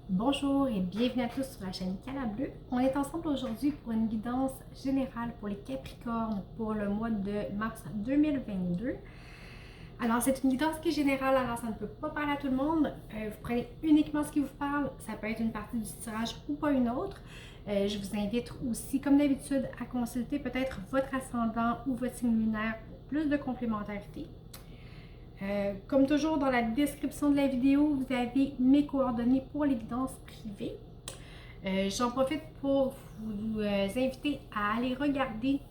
Bonjour et bienvenue à tous sur la chaîne Cala Bleu. On est ensemble aujourd'hui pour une guidance générale pour les Capricornes pour le mois de mars 2022. Alors c'est une guidance qui est générale, alors ça ne peut pas parler à tout le monde. Vous prenez uniquement ce qui vous parle, ça peut être une partie du tirage ou pas une autre. Je vous invite aussi, comme d'habitude, à consulter peut-être votre ascendant ou votre signe lunaire pour plus de complémentarité. Comme toujours, dans la description de la vidéo, vous avez mes coordonnées pour les guidances privées. J'en profite pour vous inviter à aller regarder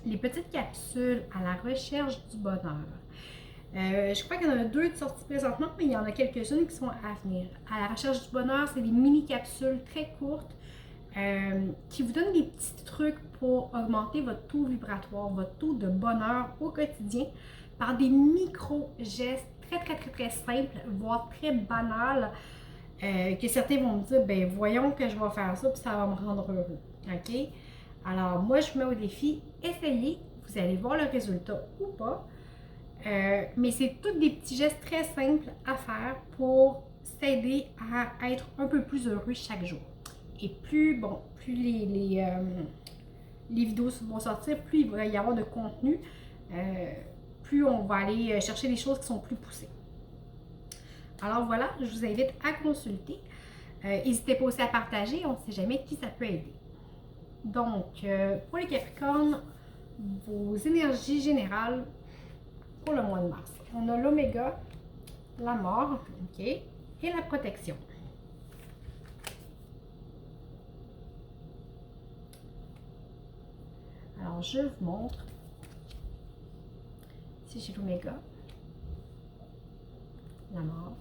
les petites capsules à la recherche du bonheur. Je crois qu'il y en a 2 de sorties présentement, mais il y en a quelques-unes qui sont à venir. À la recherche du bonheur, c'est des mini-capsules très courtes qui vous donnent des petits trucs pour augmenter votre taux vibratoire, votre taux de bonheur au quotidien par des micro-gestes très simples, voire très banals, que certains vont me dire, ben voyons que je vais faire ça puis ça va me rendre heureux. OK? Alors moi, je vous mets au défi, essayez, vous allez voir le résultat ou pas. Mais c'est tous des petits gestes très simples à faire pour s'aider à être un peu plus heureux chaque jour. Et plus les vidéos vont sortir, plus il va y avoir de contenu, plus on va aller chercher des choses qui sont plus poussées. Alors voilà, je vous invite à consulter. N'hésitez pas aussi à partager, on ne sait jamais qui ça peut aider. Donc, pour les Capricornes, vos énergies générales pour le mois de mars. On a l'oméga, la mort, ok, et la protection. Alors, je vous montre. Si j'ai l'oméga, la mort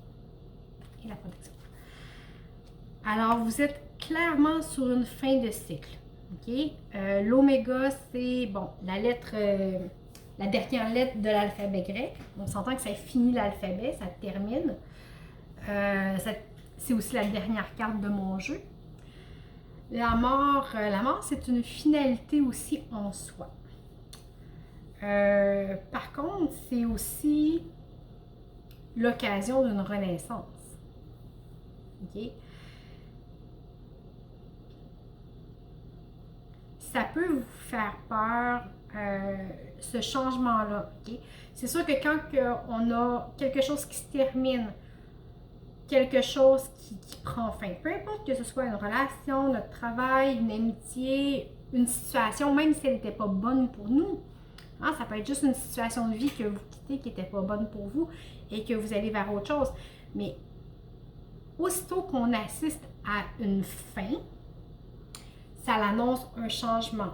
et la protection. Alors, vous êtes clairement sur une fin de cycle. Okay? L'oméga, c'est bon, la dernière lettre de l'alphabet grec. On s'entend que ça finit l'alphabet, ça termine. C'est aussi la dernière carte de mon jeu. La mort, c'est une finalité aussi en soi. Par contre, c'est aussi l'occasion d'une renaissance. OK? Ça peut vous faire peur, ce changement-là. Okay? C'est sûr que quand on a quelque chose qui se termine, quelque chose qui prend fin, peu importe que ce soit une relation, notre travail, une amitié, une situation, même si elle n'était pas bonne pour nous, hein, ça peut être juste une situation de vie que vous quittez qui n'était pas bonne pour vous et que vous allez vers autre chose. Mais aussitôt qu'on assiste à une fin, ça l'annonce un changement.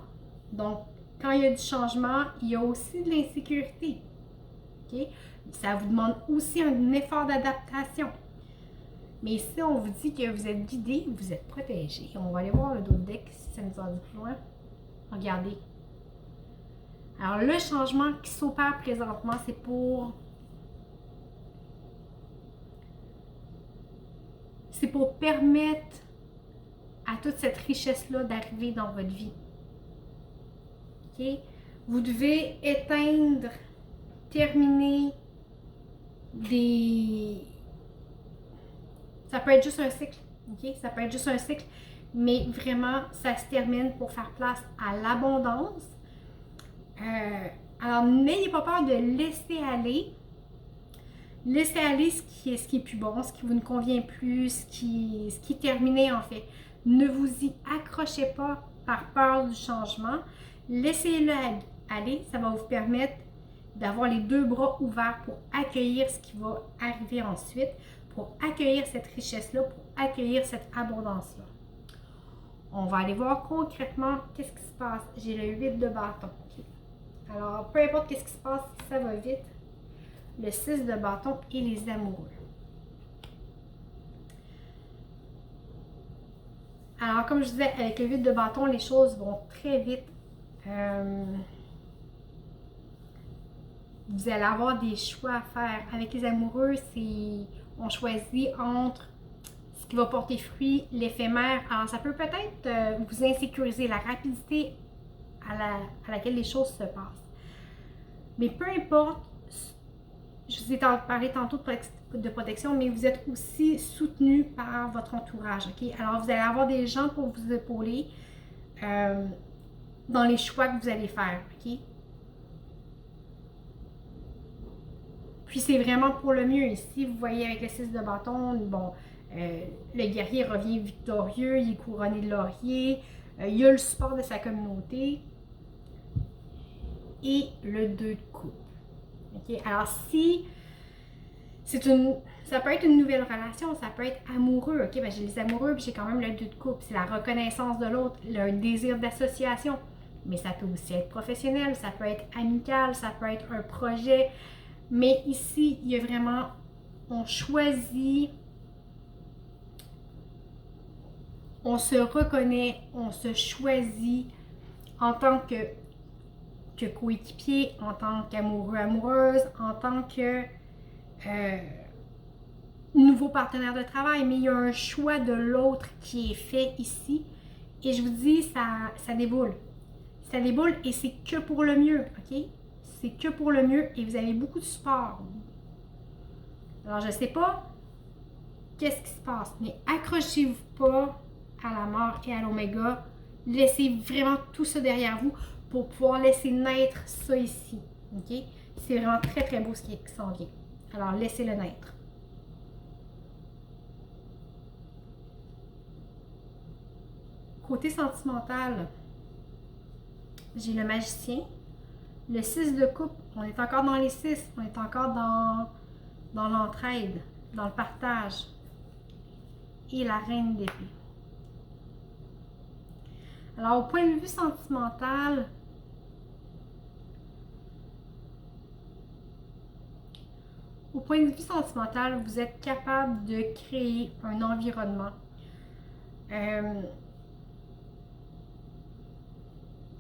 Donc, quand il y a du changement, il y a aussi de l'insécurité. Okay? Ça vous demande aussi un effort d'adaptation. Mais ici, on vous dit que vous êtes guidé, vous êtes protégé. On va aller voir le dos de deck si ça nous en dit plus loin. Regardez. Alors, le changement qui s'opère présentement, c'est pour permettre à toute cette richesse-là d'arriver dans votre vie. OK? Vous devez éteindre, terminer ça peut être juste un cycle, ok? Ça peut être juste un cycle, mais vraiment, ça se termine pour faire place à l'abondance. Alors, n'ayez pas peur de laisser aller. Laissez aller ce qui est plus bon, ce qui vous ne convient plus, ce qui est terminé en fait. Ne vous y accrochez pas par peur du changement. Laissez-le aller, ça va vous permettre d'avoir les 2 bras ouverts pour accueillir ce qui va arriver ensuite, pour accueillir cette richesse-là, pour accueillir cette abondance-là. On va aller voir concrètement qu'est-ce qui se passe. J'ai le 8 de bâton. Okay. Alors, peu importe qu'est-ce qui se passe, ça va vite. Le 6 de bâton et les amoureux. Alors, comme je disais, avec le 8 de bâton, les choses vont très vite. Vous allez avoir des choix à faire. Avec les amoureux, on choisit entre ce qui va porter fruit, l'éphémère. Alors, ça peut peut-être vous insécuriser, la rapidité à laquelle les choses se passent. Mais peu importe je vous ai parlé tantôt de protection, mais vous êtes aussi soutenu par votre entourage, ok? Alors, vous allez avoir des gens pour vous épauler dans les choix que vous allez faire, ok? Puis c'est vraiment pour le mieux. Ici, vous voyez avec le 6 de bâton, bon, le guerrier revient victorieux, il est couronné de laurier, il a le support de sa communauté. Et le 2 de coupe. Okay? Alors si ça peut être une nouvelle relation, ça peut être amoureux. Ok, ben j'ai les amoureux, puis j'ai quand même le 2 de coupe. C'est la reconnaissance de l'autre, le désir d'association. Mais ça peut aussi être professionnel, ça peut être amical, ça peut être un projet. Mais ici, il y a vraiment, on choisit, on se reconnaît, on se choisit en tant que coéquipier, en tant qu'amoureux, amoureuse, en tant que nouveau partenaire de travail, mais il y a un choix de l'autre qui est fait ici. Et je vous dis, ça déboule. Ça déboule et c'est que pour le mieux, ok? C'est que pour le mieux et vous avez beaucoup de support. Alors, je ne sais pas qu'est-ce qui se passe, mais accrochez-vous pas à la mort et à l'oméga. Laissez vraiment tout ça derrière vous pour pouvoir laisser naître ça ici, ok? C'est vraiment très très beau ce qui s'en vient. Alors, laissez-le naître. Côté sentimental, j'ai le magicien. Le 6 de coupe, on est encore dans les 6, on est encore dans l'entraide, dans le partage. Et la reine d'épée. Alors, au point de vue sentimental, vous êtes capable de créer un environnement.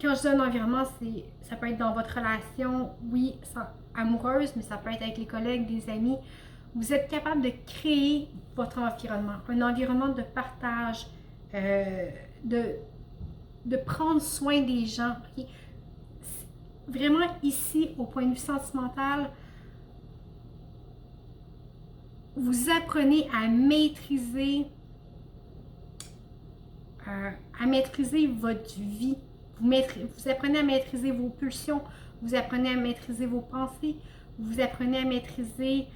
Quand je dis un environnement, ça peut être dans votre relation, oui, amoureuse, mais ça peut être avec les collègues, des amis. Vous êtes capable de créer votre environnement, un environnement de partage, de prendre soin des gens. Okay? Vraiment ici, au point de vue sentimental, vous apprenez à maîtriser votre vie. Vous apprenez à maîtriser vos pulsions, vous apprenez à maîtriser vos pensées, vous apprenez à maîtriser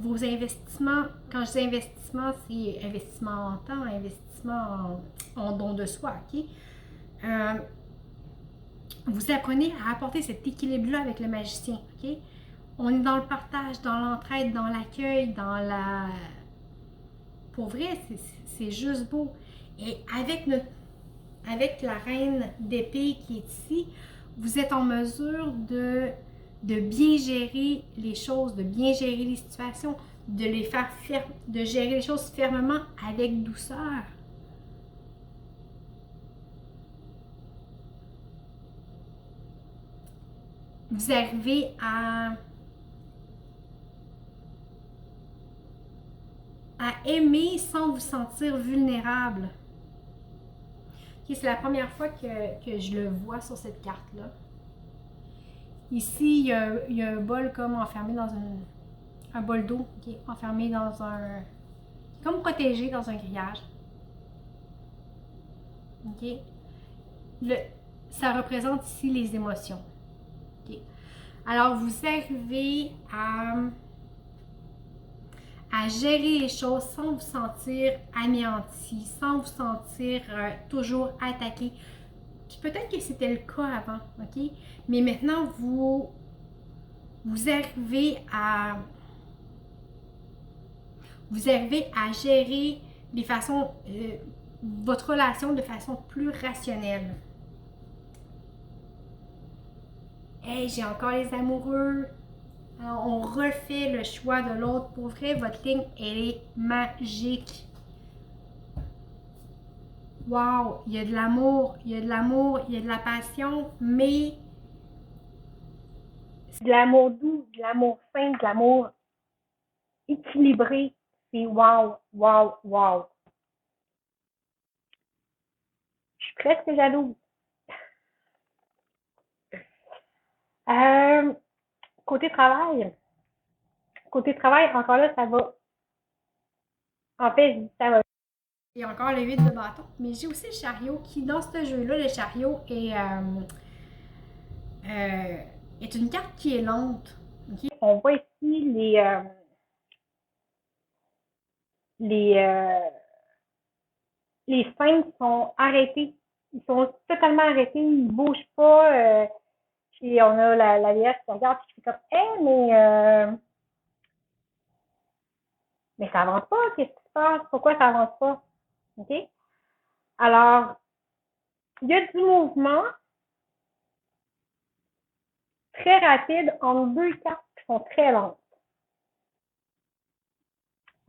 vos investissements. Quand je dis investissement, c'est investissement en temps, investissement en don de soi. Okay? Vous apprenez à apporter cet équilibre-là avec le magicien. Okay? On est dans le partage, dans l'entraide, dans l'accueil, dans la... Pour vrai, c'est juste beau. Et avec la reine d'épée qui est ici, vous êtes en mesure de bien gérer les choses, de bien gérer les situations, de de gérer les choses fermement avec douceur. Vous arrivez à aimer sans vous sentir vulnérable. Okay, c'est la première fois que je le vois sur cette carte-là. Ici, il y a un bol comme enfermé dans un bol d'eau, okay, enfermé dans un... comme protégé dans un grillage. Okay. Ça représente ici les émotions. Okay. Alors, vous arrivez à gérer les choses sans vous sentir anéanti, sans vous sentir toujours attaqué. Puis peut-être que c'était le cas avant, ok? Mais maintenant, vous arrivez à gérer les façons, votre relation de façon plus rationnelle. Hey, j'ai encore les amoureux. Alors, on refait le choix de l'autre. Pour vrai, votre ligne, elle est magique. Wow, il y a de l'amour, il y a de l'amour, il y a de la passion, mais c'est de l'amour doux, de l'amour fin, de l'amour équilibré. C'est wow, wow, wow. Je suis presque jalouse. Euh, Côté travail, Côté travail, encore là, ça va. En fait, je dis ça va. J'ai encore le 8 de bâton, mais j'ai aussi le chariot qui, dans ce jeu-là, le chariot euh, est une carte qui est lente. Okay? On voit ici les, euh, les scènes sont arrêtés. Ils sont totalement arrêtés, ils ne bougent pas. Puis on a la déesse qui regarde et qui fait comme mais ça avance pas, qu'est-ce qui se passe? Pourquoi ça avance pas? OK? Alors, il y a du mouvement très rapide entre deux cartes qui sont très lentes.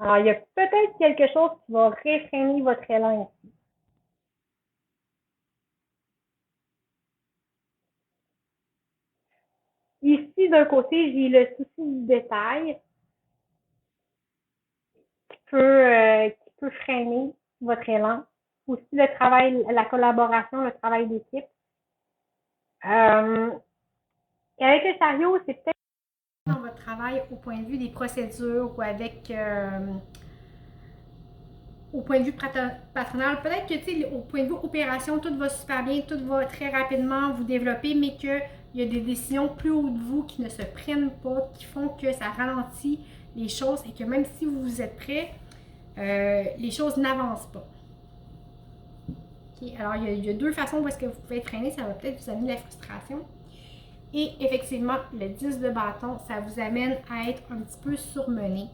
Alors, il y a peut-être quelque chose qui va réfréner votre élan ici. Ici, d'un côté, j'ai le souci du détail qui peut freiner votre élan. Aussi le travail, la collaboration, le travail d'équipe. Et avec le chariot, c'est peut-être dans votre travail au point de vue des procédures ou avec au point de vue patronal, peut-être que au point de vue opération, tout va super bien, tout va très rapidement vous développer, mais qu'il y a des décisions plus haut de vous qui ne se prennent pas, qui font que ça ralentit les choses et que même si vous êtes prêt, les choses n'avancent pas. Okay? Alors, il y a deux façons où est-ce que vous pouvez être freiné, ça va peut-être vous amener de la frustration. Et effectivement, le 10 de bâton, ça vous amène à être un petit peu surmené.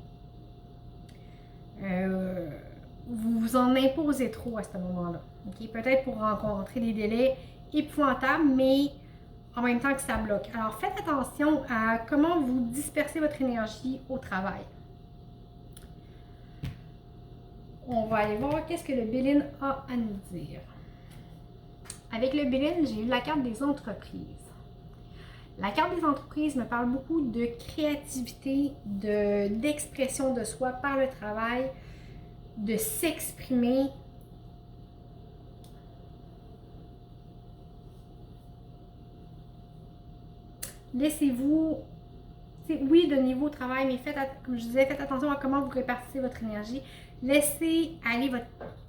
Vous vous en imposez trop à ce moment-là. Okay? Peut-être pour rencontrer des délais épouvantables, mais en même temps que ça bloque. Alors faites attention à comment vous dispersez votre énergie au travail. On va aller voir qu'est-ce que le Béline a à nous dire. Avec le Béline, j'ai eu la carte des entreprises. La carte des entreprises me parle beaucoup de créativité, d'expression de soi par le travail, de s'exprimer. Laissez-vous, oui, de niveau travail, mais comme je disais, faites attention à comment vous répartissez votre énergie. Laissez aller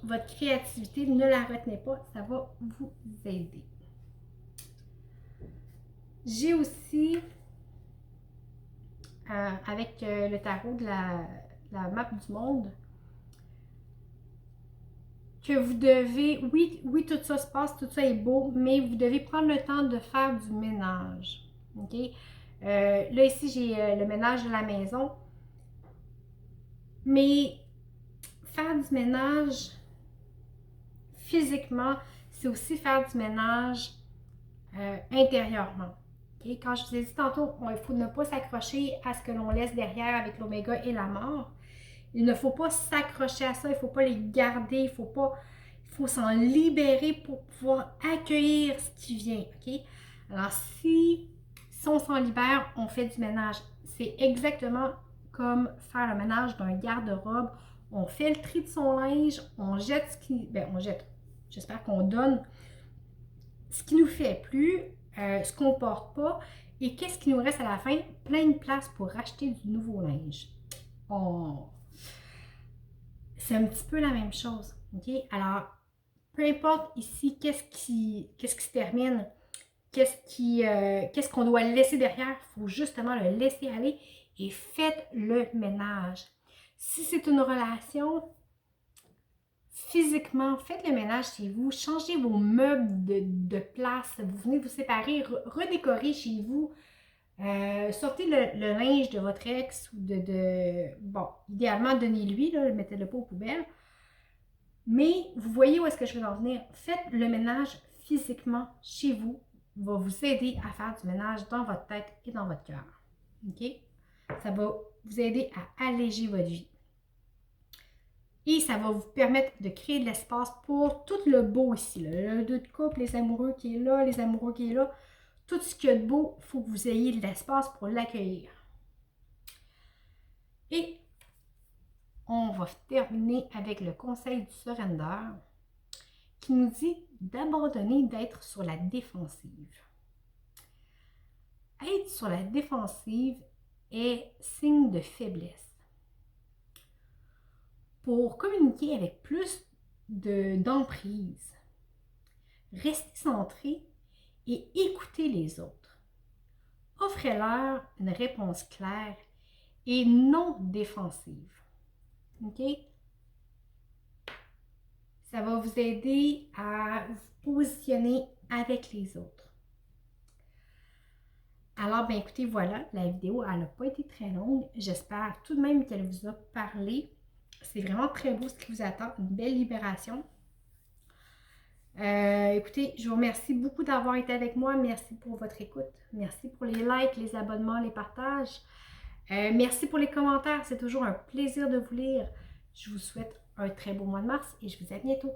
votre créativité, ne la retenez pas, ça va vous aider. J'ai aussi, avec le tarot de la map du monde, que vous devez, oui, tout ça se passe, tout ça est beau, mais vous devez prendre le temps de faire du ménage. OK? Là, ici, j'ai le ménage de la maison. Mais faire du ménage physiquement, c'est aussi faire du ménage intérieurement. Okay? Quand je vous ai dit tantôt, il faut ne pas s'accrocher à ce que l'on laisse derrière avec l'oméga et la mort. Il ne faut pas s'accrocher à ça, il ne faut pas les garder, il faut s'en libérer pour pouvoir accueillir ce qui vient. Okay? Alors, si on s'en libère, on fait du ménage. C'est exactement comme faire le ménage d'un garde-robe. On fait le tri de son linge, on jette ce qui... on jette. J'espère qu'on donne ce qui nous fait plus, ce qu'on ne porte pas. Et qu'est-ce qui nous reste à la fin? Plein de place pour racheter du nouveau linge. C'est un petit peu la même chose. Okay? Alors, peu importe ici qu'est-ce qui se termine, qu'est-ce qu'on doit laisser derrière, il faut justement le laisser aller et faites le ménage. Si c'est une relation, physiquement, faites le ménage chez vous, changez vos meubles de place, vous venez vous séparer, redécorez chez vous, sortez le linge de votre ex ou bon, idéalement donnez-lui, mettez-le pas aux poubelles. Mais vous voyez où est-ce que je veux en venir. Faites le ménage physiquement chez vous, va vous aider à faire du ménage dans votre tête et dans votre cœur. OK? Ça va vous aider à alléger votre vie. Et ça va vous permettre de créer de l'espace pour tout le beau ici. Là. Le deux de couple, les amoureux qui est là, les amoureux qui est là. Tout ce qu'il y a de beau, il faut que vous ayez de l'espace pour l'accueillir. Et on va terminer avec le conseil du surrender qui nous dit d'abandonner d'être sur la défensive. Être sur la défensive, est signe de faiblesse. Pour communiquer avec plus d'emprise, restez centré et écoutez les autres. Offrez-leur une réponse claire et non défensive. OK? Ça va vous aider à vous positionner avec les autres. Alors, bien écoutez, voilà, la vidéo, elle n'a pas été très longue. J'espère tout de même qu'elle vous a parlé. C'est vraiment très beau ce qui vous attend, une belle libération. Écoutez, je vous remercie beaucoup d'avoir été avec moi. Merci pour votre écoute. Merci pour les likes, les abonnements, les partages. Merci pour les commentaires. C'est toujours un plaisir de vous lire. Je vous souhaite un très beau mois de mars et je vous dis à bientôt.